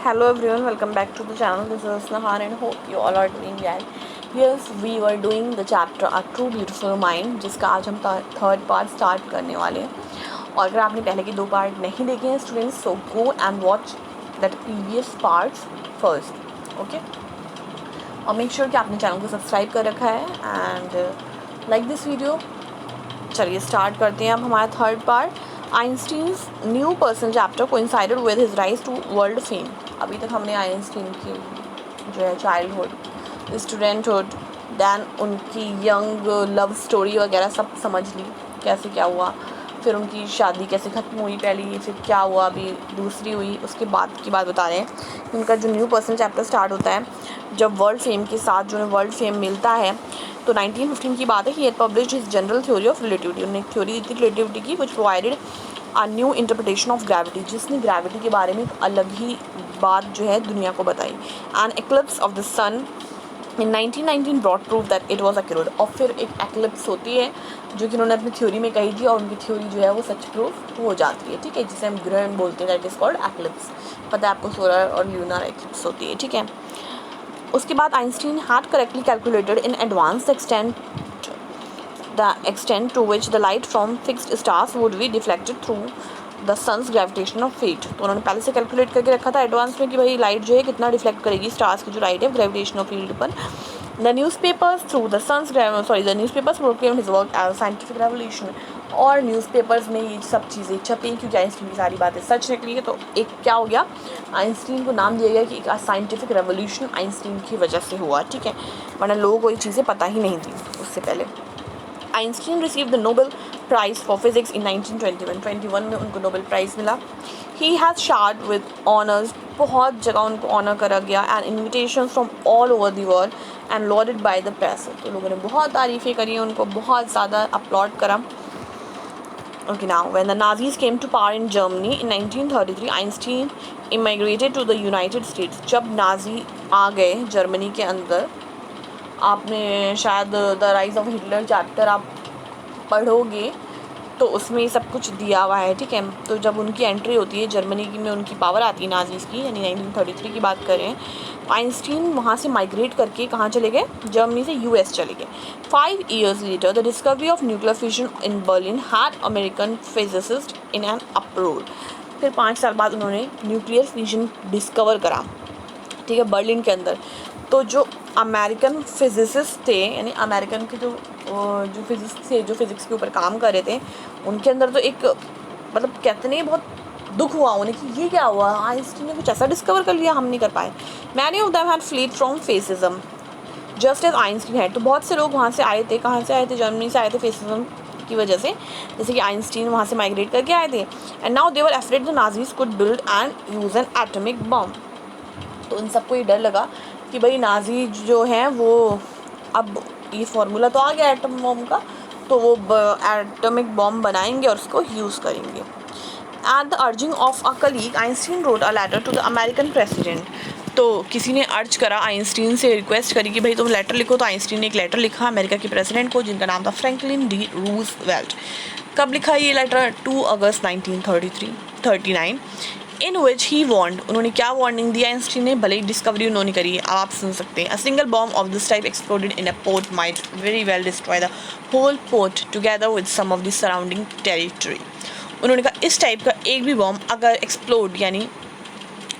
Hello everyone, welcome back to the channel. This is Nahan and hope you all are doing well. Yes, we were doing the chapter A True Beautiful Mind, जिसका आज हम third part start करने वाले हैं. और अगर आपने पहले के 2 पार्ट नहीं देखे हैं students, so go and watch that previous parts first, okay. और मेक श्योर कि आपने चैनल को सब्सक्राइब कर रखा है एंड लाइक दिस वीडियो. चलिए स्टार्ट करते हैं अब हमारा third part. Einstein's new person chapter coincided with his rise to world fame. अभी तक हमने आइंस्टीन की जो है चाइल्डहुड, स्टूडेंटहुड, दैन उनकी यंग लव स्टोरी वगैरह सब समझ ली, कैसे क्या हुआ, फिर उनकी शादी कैसे ख़त्म हुई पहली, फिर क्या हुआ अभी दूसरी हुई, उसके बाद की बात बता रहे हैं. उनका जो न्यू पर्सन चैप्टर स्टार्ट होता है जब वर्ल्ड फेम के साथ जो है वर्ल्ड फेम मिलता है, तो 1915 की बात है. He had published his general theory of relativity. उन्होंने एक थ्योरी दी थी रिलेटिविटी की which provided a new interpretation of gravity, जिसने ग्रेविटी के बारे में एक अलग ही बात जो है दुनिया को बताई. And eclipse of the sun in 1919 brought proof that it was accurate. और फिर एक एक्लिप्स होती है जो कि उन्होंने अपनी थ्योरी में कही थी और उनकी थ्योरी जो है वो सच प्रूफ हो जाती है. ठीक है, जिसे हम ग्रहण बोलते हैं, दैट इज़ कॉल्ड एक्लिप्स. पता है आपको सोलर और ल्यूनर एक्लिप्स होती है. ठीक है, उसके बाद Einstein had correctly calculated in advance the extent to which the light from fixed stars would be deflected through the sun's gravitational field. तो उन्होंने पहले से कैलकुलेट करके रखा था एडवांस में कि भाई लाइट जो है कितना डिफ्लेक्ट करेगी स्टार्स की जो लाइट है ग्रेविटेशनल फील्ड पर. The newspapers proclaimed his work as a scientific revolution. और न्यूज़पेपर्स में ये सब चीज़ें छपी क्योंकि आइंस्टीन की सारी बातें सच निकली है. तो एक क्या हो गया, आइंस्टीन को नाम दिया गया कि एक साइंटिफिक रेवोल्यूशन आइंस्टीन की वजह से हुआ. ठीक है, वरना लोगों को ये चीज़ें पता ही नहीं थी उससे पहले. Einstein receive the Nobel prize for physics in 1921 में उनको नोबेल प्राइज़ मिला. He has shard with honours, बहुत जगह उनको ऑनर करा गया, and invitation from all over the world and loaded by the press. तो लोगों ने बहुत तारीफ़ें करी, उनको बहुत ज़्यादा अपलॉड करा. Okay, now when the Nazis came to power in Germany in 1933, Einstein immigrated to the United States. जब नाजी आ गए जर्मनी के अंदर, आपने शायद the rise of Hitler chapter आप पढ़ोगे तो उसमें ये सब कुछ दिया हुआ है. ठीक है, तो जब उनकी एंट्री होती है जर्मनी की में, उनकी पावर आती है नाजीज़ की, यानी 1933 की बात करें, आइंस्टीन वहाँ से माइग्रेट करके कहाँ चले गए, जर्मनी से यूएस चले गए. 5 years later the discovery of nuclear fission in Berlin had American physicists in an uproar. फिर 5 साल बाद उन्होंने न्यूक्लियर फिशन डिस्कवर करा. ठीक है, बर्लिन के अंदर. तो जो अमेरिकन फिजिसिस्ट थे, यानी अमेरिकन के जो फिजिक्स थे, जो फिज़िक्स के ऊपर काम कर रहे थे, उनके अंदर तो एक मतलब कहते नहीं बहुत दुख हुआ उन्हें कि ये क्या हुआ, आइंस्टीन ने कुछ ऐसा डिस्कवर कर लिया, हम नहीं कर पाए. Many of them had fled from fascism just as Einstein है. तो बहुत से लोग वहाँ से आए थे, कहाँ से आए थे, जर्मनी से आए थे फेसिज्म की वजह से, जैसे कि आइंस्टीन वहाँ से माइग्रेट करके आए थे. And now they were afraid the Nazis could build and use an atomic bomb. तो उन सबको ये डर लगा कि भाई नाजी जो हैं वो, अब ये फार्मूला तो आ गया एटम बॉम्ब का, तो वो एटॉमिक बॉम्ब बनाएंगे और उसको यूज़ करेंगे. At the urging of a colleague Einstein wrote a letter to the American president. तो किसी ने अर्ज करा आइंस्टीन से, रिक्वेस्ट करी कि भाई तुम लेटर लिखो. तो आइंस्टीन ने एक लेटर लिखा अमेरिका के प्रेसिडेंट को, जिनका नाम था फ्रैंकलिन डी रूजवेल्ट. कब लिखा ये लेटर, 2 अगस्त 1939, इन विच ही वार्नड. उन्होंने क्या वार्निंग दी आइंस्टीन ने, भले ही डिस्कवरी उन्होंने करी, आप सुन सकते हैं. A single bomb of this type exploded in a port might very well destroy the whole port together with some of the surrounding territory. उन्होंने कहा इस टाइप का एक भी बॉम्ब अगर एक्सप्लोड यानी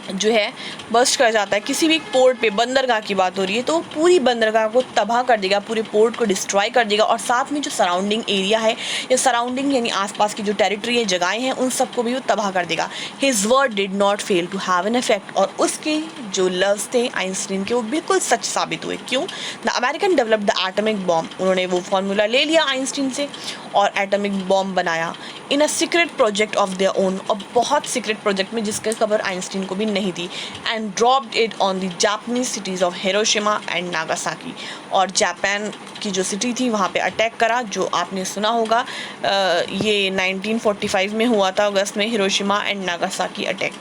जो है बस्ट कर जाता है किसी भी पोर्ट पे, बंदरगाह की बात हो रही है, तो पूरी बंदरगाह को तबाह कर देगा, पूरे पोर्ट को डिस्ट्रॉय कर देगा, और साथ में जो सराउंडिंग एरिया है या सराउंडिंग यानी आसपास की जो टेरिटरी है, जगहें हैं, उन सबको भी वो तबाह कर देगा. His word did not fail to have an effect. और उसके जो लफ्ज़ थे आइंस्टीन के वो बिल्कुल सच साबित हुए. क्यों, the American developed the atomic bomb. उन्होंने वो फार्मूला ले लिया आइंस्टीन से और एटॉमिक बॉम्ब बनाया in a secret project of their own, और बहुत सीक्रेट प्रोजेक्ट में जिसकी खबर आइंस्टीन को भी नहीं थी. And dropped it on the Japanese cities of Hiroshima and Nagasaki. और जापान की जो सिटी थी वहाँ पे अटैक करा, जो आपने सुना होगा. ये 1945 में हुआ था अगस्त में, हिरोशिमा एंड नागासाकी अटैक.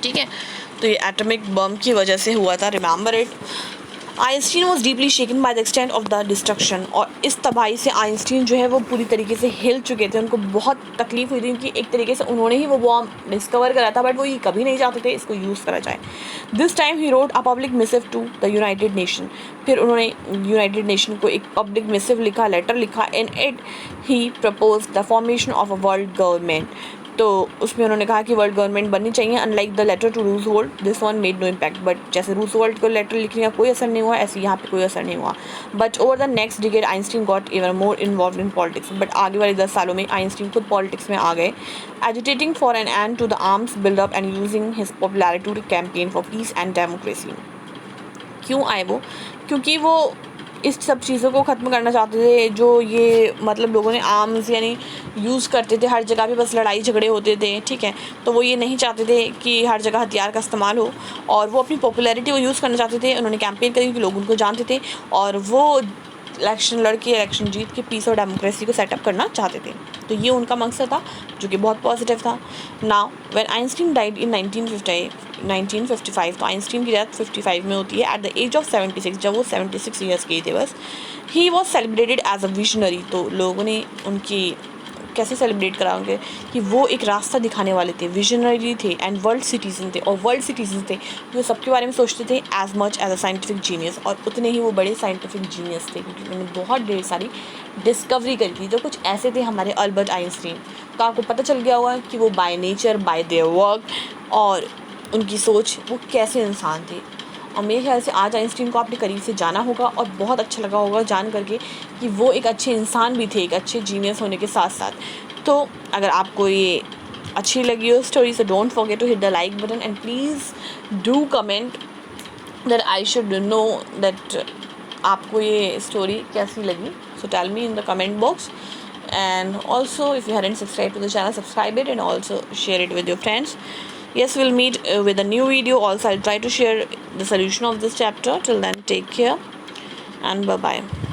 ठीक है, तो ये एटॉमिक बम की वजह से हुआ था, remember it. Einstein was deeply shaken by the extent of the destruction, और इस तबाही से आइंस्टीन जो है वो पूरी तरीके से हिल चुके थे, उनको बहुत तकलीफ हुई थी क्योंकि एक तरीके से उन्होंने ही वो बॉम्ब डिस्कवर करा था, बट वो ये कभी नहीं चाहते थे इसको यूज़ करा जाए। This time he wrote a public missive to the United Nation, फिर उन्होंने यूनाइटेड नेशन को एक पब्लिक मिसिव लिखा, लेटर लिखा, in it he propose the formation of a world government. तो उसमें उन्होंने कहा कि वर्ल्ड गवर्नमेंट बननी चाहिए। Unlike the letter to Roosevelt, this one made no impact, but जैसे रूजवेल्ट को लेटर लिखने का कोई असर नहीं हुआ, ऐसे यहाँ पे कोई असर नहीं हुआ। But over the next decade Einstein got even more involve in politics, but आगे वाले 10 सालों में आइंस्टीन खुद पॉलिटिक्स में आ गए, agitating for an end to the arms buildup and using his popularity to campaign for peace and democracy. क्यों आए वो? क्योंकि वो इस सब चीज़ों को ख़त्म करना चाहते थे जो ये मतलब लोगों ने आर्म्स यानी यूज़ करते थे, हर जगह पे बस लड़ाई झगड़े होते थे, ठीक है। तो वो ये नहीं चाहते थे कि हर जगह हथियार का इस्तेमाल हो, और वो अपनी पॉपुलैरिटी को यूज़ करना चाहते थे। उन्होंने कैंपेन करी क्योंकि लोग उनको जानते थे, और वो इलेक्शन लड़के इलेक्शन जीत के पीस और डेमोक्रेसी को सेटअप करना चाहते थे। तो ये उनका मकसद था जो कि बहुत पॉजिटिव था। Now when Einstein died in 1955, तो आइंस्टीन की डेथ 55 में होती है एट द एज ऑफ 76, जब वो 76 ईयर्स के थे बस। He was celebrated as a visionary, तो लोगों ने उनकी कैसे सेलिब्रेट कराओगे कि वो एक रास्ता दिखाने वाले थे, विजनरी थे एंड वर्ल्ड सिटीजन थे, और वर्ल्ड सिटीजन थे जो सबके बारे में सोचते थे as much as a scientific genius, और उतने ही वो बड़े साइंटिफिक जीनियस थे क्योंकि उन्होंने बहुत ढेर सारी डिस्कवरी करी थी। जो कुछ ऐसे थे हमारे अल्बर्ट आइंस्टीन, तो आपको पता चल गया होगा कि वो by nature, bye their work और उनकी सोच, वो कैसे इंसान थे। और मेरे ख्याल से आज आइंस्टीन को आपने करीब से जाना होगा और बहुत अच्छा लगा होगा जान करके कि वो एक अच्छे इंसान भी थे, एक अच्छे जीनियस होने के साथ साथ। तो अगर आपको ये अच्छी लगी हो story, so don't forget to hit the like button and please do comment that I should know that आपको ये स्टोरी कैसी लगी। So tell me in the comment box, and also if you hadn't subscribed to the channel, subscribe it and also share it with your friends. Yes, we'll meet with a new video. Also, I'll try to share the solution of this chapter. Till then, take care and bye bye.